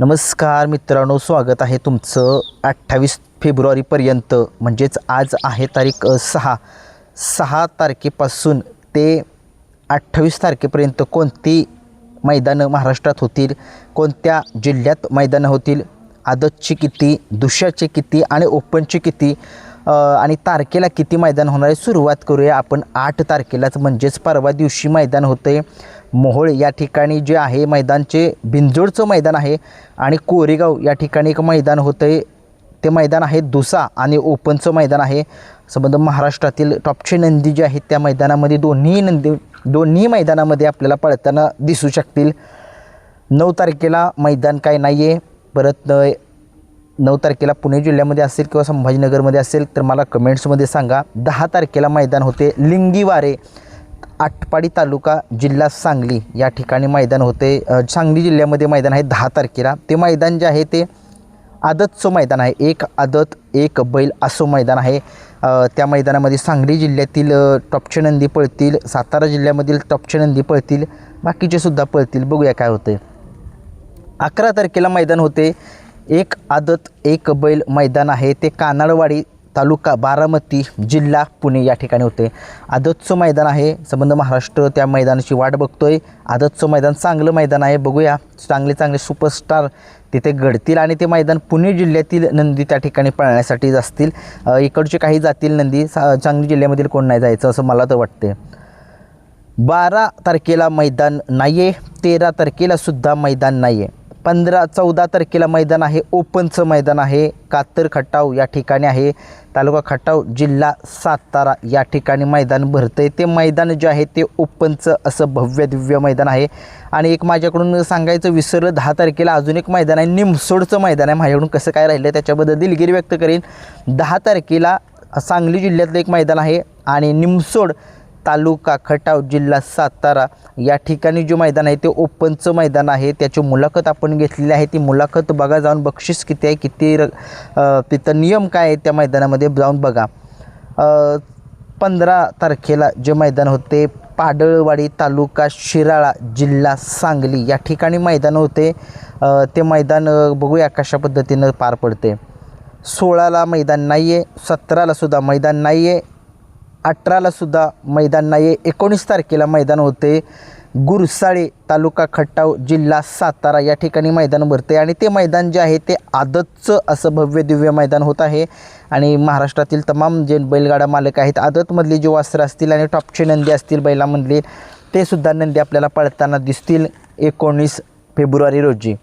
नमस्कार मित्रांनो, स्वागत आहे तुमचं 28 फेब्रुवारीपर्यंत. म्हणजेच आज आहे तारीख 6 तारखेपासून ते 28 तारखेपर्यंत कोणती मैदानं महाराष्ट्रात होतील, कोणत्या जिल्ह्यात मैदानं होतील, आदतची किती, दुसऱ्याचे किती आणि ओपनचे किती आणि तारखेला किती मैदान होणार आहे. सुरुवात करूया आपण 8 तारखेलाच, म्हणजेच परवा दिवशी मैदान होतं आहे मोहोळ या ठिकाणी जे आहे मैदानचे बिंजोडचं मैदान आहे आणि कोरेगाव या ठिकाणी एक मैदान होतं आहे. ते मैदान आहे दुसा आणि ओपनचं मैदान आहे. संबंध महाराष्ट्रातील टॉपचे नंदी जे आहेत त्या मैदानामध्ये दोन्ही मैदानामध्ये आपल्याला पळताना दिसू शकतील. 9 तारखेला मैदान काय नाही आहे. परत 9 तारखेला पुणे जिल्ह्यामध्ये असेल किंवा संभाजीनगरमध्ये असेल तर मला कमेंट्समध्ये सांगा. 10 तारखेला मैदान होते लिंगीवारे, आटपाडी तालुका, जिल्हा सांगली या ठिकाणी मैदान होते. सांगली जिल्ह्यामध्ये मैदान आहे 10 तारखेला. ते मैदान जे आहे ते आदतचं मैदान आहे. एक आदत एक बैल असं मैदान आहे. त्या मैदानामध्ये सांगली जिल्ह्यातील टॉपचे नंदी पळतील, सातारा जिल्ह्यामधील टॉपचे नंदी पळतील, बाकीचे सुद्धा पळतील. बघूया काय होते. 11 तारखेला मैदान होते एक आदत एक बैल मैदान आहे. ते कानाडवाडी तालुका, बारामती, जिल्हा पुणे या ठिकाणी होते. आदतचं मैदान आहे. संबंध महाराष्ट्र त्या मैदानाची वाट बघतोय. आदतचं मैदान चांगलं मैदान आहे. बघूया चांगले सुपरस्टार तिथे घडतील आणि ते मैदान पुणे जिल्ह्यातील नंदी त्या ठिकाणी पळण्यासाठी असतील. इकडचे काही जातील नंदी. सांगली जिल्ह्यामधील कोण नाही जायचं असं मला तर वाटते. 12 तारखेला मैदान नाही आहे. 13 तारखेला सुद्धा मैदान नाही आहे. 14 तारखेला मैदान आहे ओपनचं मैदान आहे. कातर खटाव या ठिकाणी आहे. तालुका खटाव, जिल्हा सातारा या ठिकाणी मैदान भरतं आहे. ते मैदान जे आहे ते ओपनचं असं भव्य दिव्य मैदान आहे. आणि एक माझ्याकडून सांगायचं विसरलं, 10 तारखेला अजून एक मैदान आहे, निमसोडचं मैदान आहे. माझ्याकडून कसं काय राहिलं त्याच्याबद्दल दिलगिरी व्यक्त करीन. 10 तारखेला सांगली जिल्ह्यातलं एक मैदान आहे आणि निमसोड तालुका खटाव, जिल्हा सातारा या ठिकाणी जे मैदान आहे ते ओपनचं मैदान आहे. त्याची मुलाखत आपण घेतलेली आहे. ती मुलाखत बघा जाऊन. बक्षीस किती आहे, किती तिथं नियम काय आहे त्या मैदानामध्ये जाऊन बघा. 15 तारखेला जे मैदान होते पाडळवाडी तालुका, शिराळा, जिल्हा सांगली या ठिकाणी मैदान होते. ते मैदान बघूया कशा पद्धतीनं पार पडते. 16ला मैदान नाही आहे. 17ला सुद्धा मैदान नाही आहे. 18ला सुद्धा मैदान नाही आहे. 19 तारखेला मैदान होते गुरसाळे, तालुका खटाव, जिल्हा सातारा या ठिकाणी मैदान भरते आणि ते मैदान जे आहे ते आदतचं असं भव्य दिव्य मैदान होत आहे. आणि महाराष्ट्रातील तमाम जे बैलगाडा मालक आहेत, आदतमधले जे वासरं असतील आणि टॉपचे नंदी असतील बैलामधले, ते सुद्धा नंदी आपल्याला पळताना दिसतील 19 फेब्रुवारी रोजी.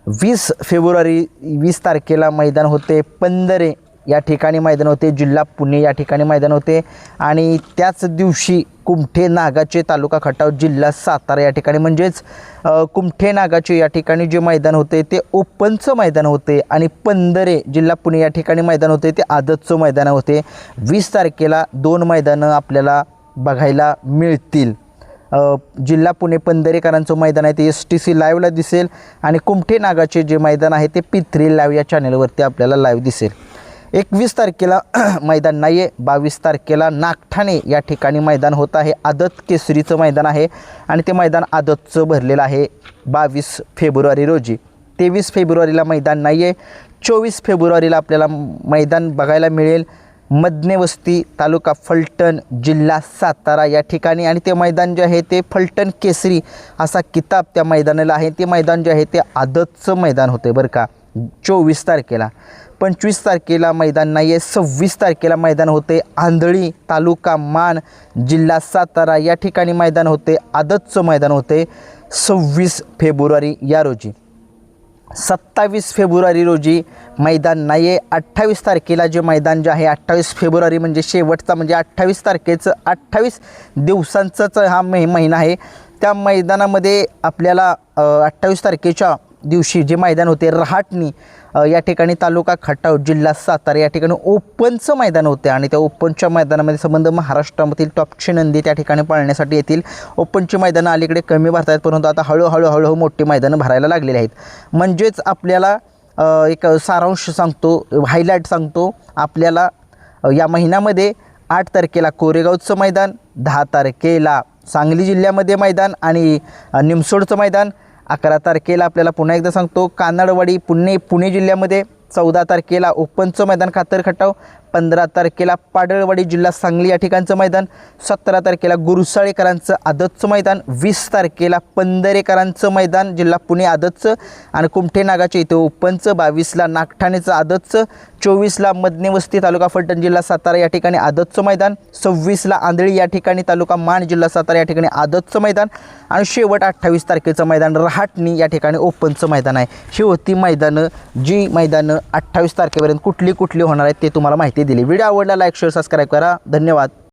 20 तारखेला मैदान होते पंधरे या ठिकाणी मैदान होते, जिल्हा पुणे या ठिकाणी मैदान होते. आणि त्याच दिवशी कुमठे नागाचे, तालुका खटाव, जिल्हा सातारा या ठिकाणी, म्हणजेच कुमठे नागाचे या ठिकाणी जे मैदान होते ते ओपनचं मैदान होते आणि पंधरे, जिल्हा पुणे या ठिकाणी मैदान होते ते आदतचं मैदान होते. 20 तारखेला 2 मैदानं आपल्याला बघायला मिळतील. जिल्हा पुणे पंधरेकरांचं मैदान आहे ते STC लाईव्हला दिसेल आणि कुमठे नागाचे जे मैदान आहे ते P3 लाईव्ह या चॅनलवरती आपल्याला लाईव्ह दिसेल. 21 तारखेला मैदान नाही आहे. 22 तारखेला नागठाणे या ठिकाणी मैदान होत आहे. आदत केसरीचं मैदान आहे आणि ते मैदान आदतचं भरलेलं आहे 22 फेब्रुवारी रोजी. 23 फेब्रुवारीला मैदान नाही आहे. 24 फेब्रुवारीला आपल्याला मैदान बघायला मिळेल मदनेवस्ती, तालुका फलटण, जिल्हा सातारा या ठिकाणी आणि ते मैदान जे आहे ते फलटण केसरी असा किताब त्या मैदानाला आहे. ते मैदान जे आहे ते आदतचं मैदान होते बरं का 24 तारखेला. 25 तारखेला मैदान नाही आहे. 26 तारखेला मैदान होते आंधळी, तालुका मान, जिल्हा सातारा या ठिकाणी मैदान होते. आदतचं मैदान होते 26 फेब्रुवारी या रोजी. 27 फेब्रुवारी रोजी मैदान नाही आहे. 28 तारखेला जे मैदान जे आहे 28 फेब्रुवारी म्हणजे शेवटचा, म्हणजे 28 तारखेचं 28 दिवसांचाच हा महिना आहे. त्या मैदानामध्ये आपल्याला 28 तारखेच्या दिवशी जे मैदान होते रहाटणी या ठिकाणी, तालुका खटाव, जिल्हा सातारा या ठिकाणी ओपनचं मैदान होते आणि त्या ओपनच्या मैदानामध्ये संबंध महाराष्ट्रामधील टॉपचे नंदी त्या ठिकाणी पळण्यासाठी येतील. ओपनची मैदानं अलीकडे कमी भरत आहेत, परंतु आता हळूहळू मोठी मैदानं भरायला लागलेली आहेत. म्हणजेच आपल्याला एक सारांश सांगतो, हायलाईट सांगतो आपल्याला. या महिन्यामध्ये 8 तारखेला कोरेगावचं मैदान, 10 तारखेला सांगली जिल्ह्यामध्ये मैदान आणि निमसोडचं मैदान 11 तारखेला आपल्याला पुन्हा एकदा सांगतो कानडवाडी पुणे जिल्ह्यामध्ये, 14 तारखेला ओपनचं मैदान खातर खटाव, 15 तारखेला पाडळवाडी जिल्हा सांगली या ठिकाणचं मैदान, 17 तारखेला गुरुसाळेकरांचं आदतचं मैदान, 20 तारखेला पंधरेकरांचं मैदान जिल्हा पुणे आदतचं आणि कुमठे नागाचे इथे ओपनचं, 22ला नागठाणेचं आदतचं, 24ला मदनेवस्ती तालुका फलटण जिल्हा सातारा या ठिकाणी आदतचं मैदान, 26ला आंधळी या ठिकाणी तालुका मान जिल्हा सातारा या ठिकाणी आदतचं मैदान आणि शेवट 28 तारखेचं मैदान रहाटणी या ठिकाणी ओपनचं मैदान आहे. ही होती मैदानं, जी मैदानं 28 तारखेपर्यंत कुठली होणार आहेत ते तुम्हाला माहिती दिली. व्हिडिओ आवडला लाईक शेअर सबस्क्राईब करा. धन्यवाद.